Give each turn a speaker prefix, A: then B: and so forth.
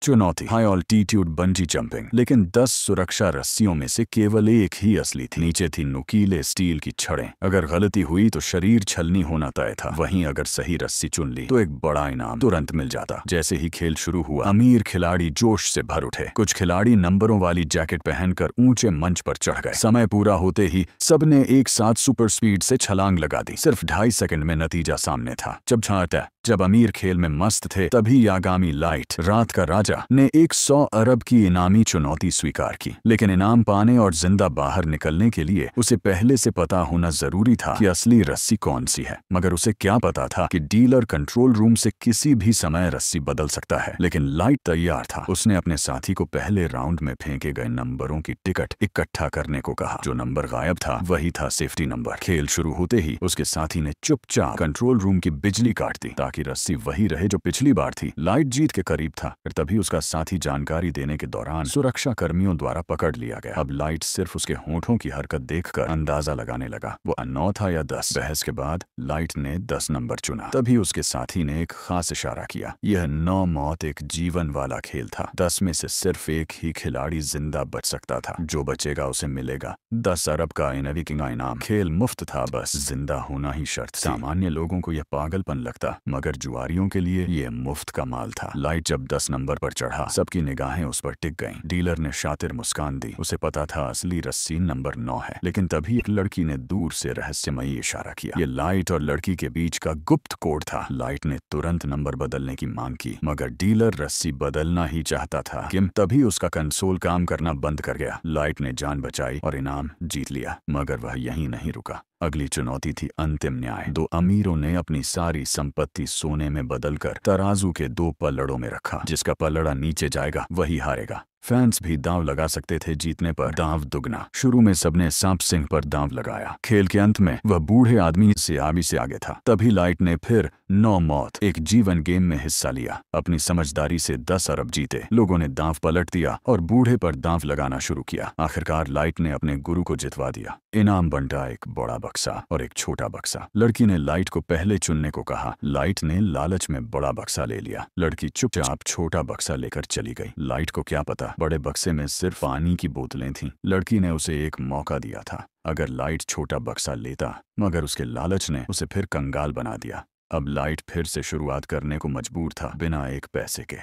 A: चुनौती high altitude bungee jumping. लेकिन 10 सुरक्षा रस्सियों में से केवल एक ही असली थी। नीचे थी नुकीले स्टील की छड़ें। अगर गलती हुई तो शरीर छलनी होना तय था। वहीं अगर सही रस्सी चुन ली तो एक बड़ा इनाम तुरंत मिल जाता। जैसे ही खेल शुरू हुआ, अमीर खिलाड़ी जोश से भर उठे। कुछ खिलाड़ी नंबरों वाली जैकेट पहनकर ऊंचे मंच पर चढ़ गए। समय पूरा होते ही सबने एक साथ सुपर स्पीड से छलांग लगा दी। सिर्फ 2.5 सेकंड में नतीजा सामने था। जब अमीर खेल में मस्त थे, तभी यागामी लाइट, रात का राजा, ने 100 अरब की इनामी चुनौती स्वीकार की। लेकिन इनाम पाने और जिंदा बाहर निकलने के लिए उसे पहले से पता होना जरूरी था कि असली रस्सी कौन सी है। मगर उसे क्या पता था कि डीलर कंट्रोल रूम से किसी भी समय रस्सी बदल सकता है। लेकिन लाइट तैयार था। उसने अपने साथी को पहले राउंड में फेंके गए नंबरों की टिकट इकट्ठा करने को कहा। जो नंबर गायब था वही था सेफ्टी नंबर। खेल शुरू होते ही उसके साथी ने चुपचाप कंट्रोल रूम की बिजली काट दी ताकि रस्सी वही रहे जो पिछली बार थी। लाइट जीत के करीब था, फिर तभी उसका साथी जानकारी देने के दौरान सुरक्षा कर्मियों द्वारा पकड़ लिया गया। अब लाइट सिर्फ उसके होंठों की हरकत देखकर अंदाजा लगाने लगा वो 9 था या 10। बहस के बाद लाइट ने 10 नंबर चुना। तभी उसके साथी ने एक खास इशारा किया। यह 9 मौत एक जीवन वाला खेल था। 10 में से सिर्फ एक ही खिलाड़ी जिंदा बच सकता था। जो बचेगा उसे मिलेगा 10 अरब का इनाम। खेल मुफ्त था, बस जिंदा होना ही शर्त। सामान्य लोगों को यह पागलपन लगता, मगर जुआरियों के लिए यह मुफ्त का माल था। लाइट जब 10 नंबर पर चढ़ा, सबकी निगाहें उस पर टिक गईं। डीलर ने शातिर मुस्कान दी। उसे पता था असली रस्सी नंबर 9 है। लेकिन तभी एक लड़की ने दूर से रहस्यमयी इशारा किया। ये लाइट और लड़की के बीच का गुप्त कोड था। लाइट ने तुरंत नंबर बदलने की मांग की, मगर डीलर रस्सी बदलना ही चाहता था। किम तभी उसका कंसोल काम करना बंद कर गया। लाइट ने जान बचाई और इनाम जीत लिया। मगर वह यहीं नहीं रुका। अगली चुनौती थी अंतिम न्याय। 2 अमीरों ने अपनी सारी संपत्ति सोने में बदलकर तराजू के 2 पलड़ों में रखा। जिसका पलड़ा नीचे जाएगा वही हारेगा। फैंस भी दांव लगा सकते थे, जीतने पर दांव दुगना। शुरू में सबने सांप सिंह पर दांव लगाया। खेल के अंत में वह बूढ़े आदमी से आगे था। तभी लाइट ने फिर 9 मौत एक जीवन गेम में हिस्सा लिया। अपनी समझदारी से 10 अरब जीते। लोगों ने दांव पलट दिया और बूढ़े पर दांव लगाना शुरू किया। आखिरकार लाइट ने अपने गुरु को जितवा दिया। इनाम बंटा एक बड़ा बक्सा और एक छोटा बक्सा। लड़की ने लाइट को पहले चुनने को कहा। लाइट ने लालच में बड़ा बक्सा ले लिया। लड़की चुपचाप छोटा बक्सा लेकर चली गई। लाइट को क्या पता बड़े बक्से में सिर्फ पानी की बोतलें थीं। लड़की ने उसे एक मौका दिया था। अगर लाइट छोटा बक्सा लेता, मगर उसके लालच ने उसे फिर कंगाल बना दिया। अब लाइट फिर से शुरुआत करने को मजबूर था, बिना एक पैसे के।